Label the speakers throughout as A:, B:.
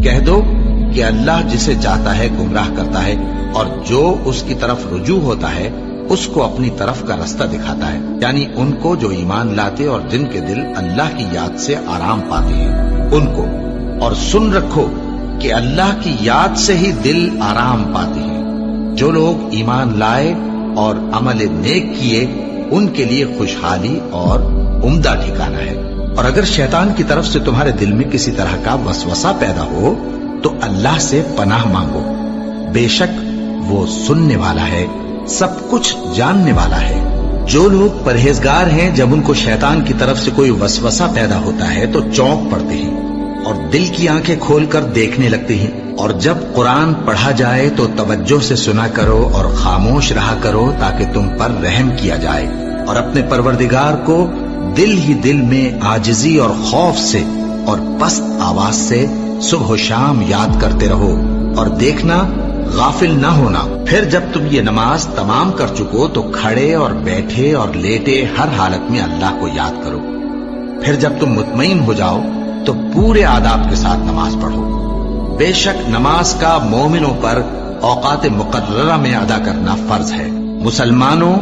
A: کہہ دو کہ اللہ جسے چاہتا ہے گمراہ کرتا ہے، اور جو اس کی طرف رجوع ہوتا ہے اس کو اپنی طرف کا رستہ دکھاتا ہے، یعنی ان کو جو ایمان لاتے اور جن کے دل اللہ کی یاد سے آرام پاتے ہیں ان کو۔ اور سن رکھو کہ اللہ کی یاد سے ہی دل آرام پاتے ہیں۔ جو لوگ ایمان لائے اور عمل نیک کیے ان کے لیے خوشحالی اور عمدہ ٹھکانہ ہے۔ اور اگر شیطان کی طرف سے تمہارے دل میں کسی طرح کا وسوسہ پیدا ہو تو اللہ سے پناہ مانگو، بے شک وہ سننے والا ہے، سب کچھ جاننے والا ہے۔ جو لوگ پرہیزگار ہیں جب ان کو شیطان کی طرف سے کوئی وسوسہ پیدا ہوتا ہے تو چونک پڑتے ہیں اور دل کی آنکھیں کھول کر دیکھنے لگتے ہیں، اور جب قرآن پڑھا جائے تو توجہ سے سنا کرو اور خاموش رہا کرو تاکہ تم پر رحم کیا جائے، اور اپنے پروردگار کو دل ہی دل میں عاجزی اور خوف سے اور پست آواز سے صبح و شام یاد کرتے رہو، اور دیکھنا غافل نہ ہونا۔ پھر جب تم یہ نماز تمام کر چکو تو کھڑے اور بیٹھے اور لیٹے ہر حالت میں اللہ کو یاد کرو۔ پھر جب تم مطمئن ہو جاؤ تو پورے آداب کے ساتھ نماز پڑھو۔ بے شک نماز کا مومنوں پر اوقات مقررہ میں ادا کرنا فرض ہے۔ مسلمانوں،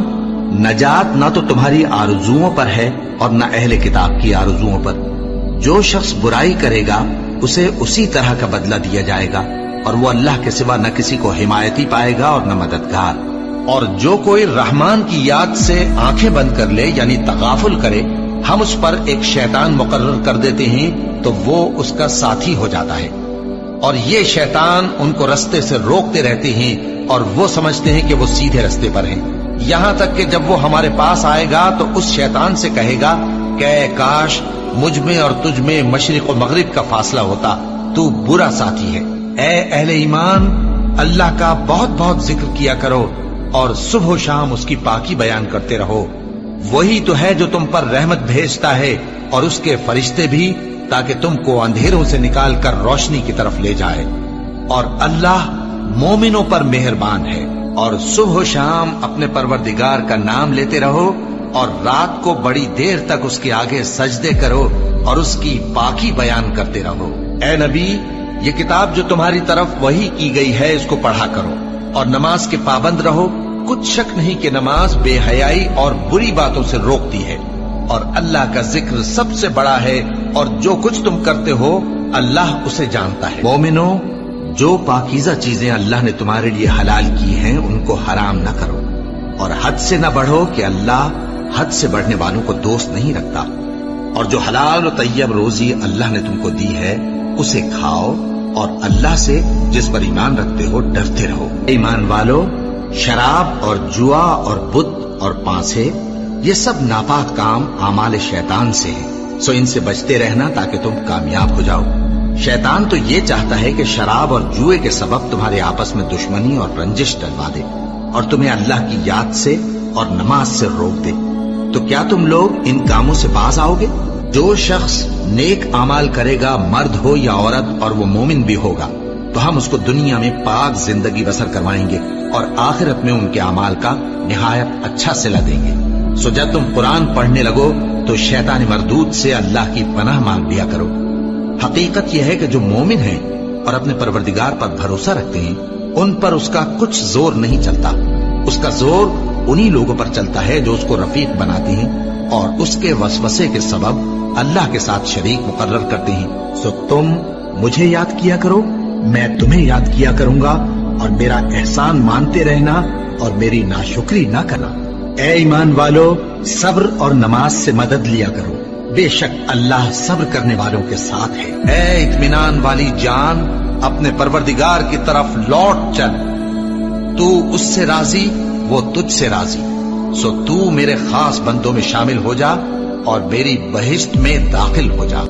A: نجات نہ تو تمہاری آرزوؤں پر ہے اور نہ اہل کتاب کی آرزوؤں پر۔ جو شخص برائی کرے گا اسے اسی طرح کا بدلہ دیا جائے گا، اور وہ اللہ کے سوا نہ کسی کو حمایتی پائے گا اور نہ مددگار۔ اور جو کوئی رحمان کی یاد سے آنکھیں بند کر لے یعنی تغافل کرے، ہم اس پر ایک شیطان مقرر کر دیتے ہیں تو وہ اس کا ساتھی ہو جاتا ہے، اور یہ شیطان ان کو رستے سے روکتے رہتے ہیں اور وہ سمجھتے ہیں کہ وہ سیدھے رستے پر ہیں، یہاں تک کہ جب وہ ہمارے پاس آئے گا تو اس شیطان سے کہے گا کہ کاش مجھ میں اور تجھ میں مشرق و مغرب کا فاصلہ ہوتا، تو برا ساتھی ہے۔ اے اہل ایمان، اللہ کا بہت بہت ذکر کیا کرو اور صبح و شام اس کی پاکی بیان کرتے رہو۔ وہی تو ہے جو تم پر رحمت بھیجتا ہے اور اس کے فرشتے بھی، تاکہ تم کو اندھیروں سے نکال کر روشنی کی طرف لے جائے۔ اور اللہ مومنوں پر مہربان ہے۔ اور صبح و شام اپنے پروردگار کا نام لیتے رہو، اور رات کو بڑی دیر تک اس کے آگے سجدے کرو اور اس کی پاکی بیان کرتے رہو۔ اے نبی، یہ کتاب جو تمہاری طرف وحی کی گئی ہے اس کو پڑھا کرو اور نماز کے پابند رہو۔ کچھ شک نہیں کہ نماز بے حیائی اور بری باتوں سے روکتی ہے، اور اللہ کا ذکر سب سے بڑا ہے، اور جو کچھ تم کرتے ہو اللہ اسے جانتا ہے۔ مومنوں، جو پاکیزہ چیزیں اللہ نے تمہارے لیے حلال کی ہیں ان کو حرام نہ کرو، اور حد سے نہ بڑھو کہ اللہ حد سے بڑھنے والوں کو دوست نہیں رکھتا، اور جو حلال و طیب روزی اللہ نے تم کو دی ہے اسے کھاؤ، اور اللہ سے جس پر ایمان رکھتے ہو ڈرتے رہو۔ ایمان والو، شراب اور جوا اور بت اور پانسے یہ سب ناپاک کام اعمال شیطان سے ہیں، سو ان سے بچتے رہنا تاکہ تم کامیاب ہو جاؤ۔ شیطان تو یہ چاہتا ہے کہ شراب اور جوئے کے سبب تمہارے آپس میں دشمنی اور رنجش ڈلوا دے اور تمہیں اللہ کی یاد سے اور نماز سے روک دے۔ تو کیا تم لوگ ان کاموں سے باز آؤ گے؟ جو شخص نیک اعمال کرے گا، مرد ہو یا عورت، اور وہ مومن بھی ہوگا، تو ہم اس کو دنیا میں پاک زندگی بسر کروائیں گے اور آخرت میں ان کے اعمال کا نہایت اچھا صلہ دیں گے۔ سو جب تم قرآن پڑھنے لگو تو شیطان مردود سے اللہ کی پناہ مانگ لیا کرو۔ حقیقت یہ ہے کہ جو مومن ہیں اور اپنے پروردگار پر بھروسہ رکھتے ہیں ان پر اس کا کچھ زور نہیں چلتا۔ اس کا زور انہی لوگوں پر چلتا ہے جو اس کو رفیق بناتے ہیں اور اس کے وسوسے کے سبب اللہ کے ساتھ شریک مقرر کرتے ہیں۔ سو تم مجھے یاد کیا کرو، میں تمہیں یاد کیا کروں گا، اور میرا احسان مانتے رہنا اور میری ناشکری نہ کرنا۔ اے ایمان والو، صبر اور نماز سے مدد لیا کرو، بے شک اللہ صبر کرنے والوں کے ساتھ ہے۔ اے اطمینان والی جان، اپنے پروردگار کی طرف لوٹ چل، تو اس سے راضی وہ تجھ سے راضی، سو تو میرے خاص بندوں میں شامل ہو جا اور میری بہشت میں داخل ہو جا۔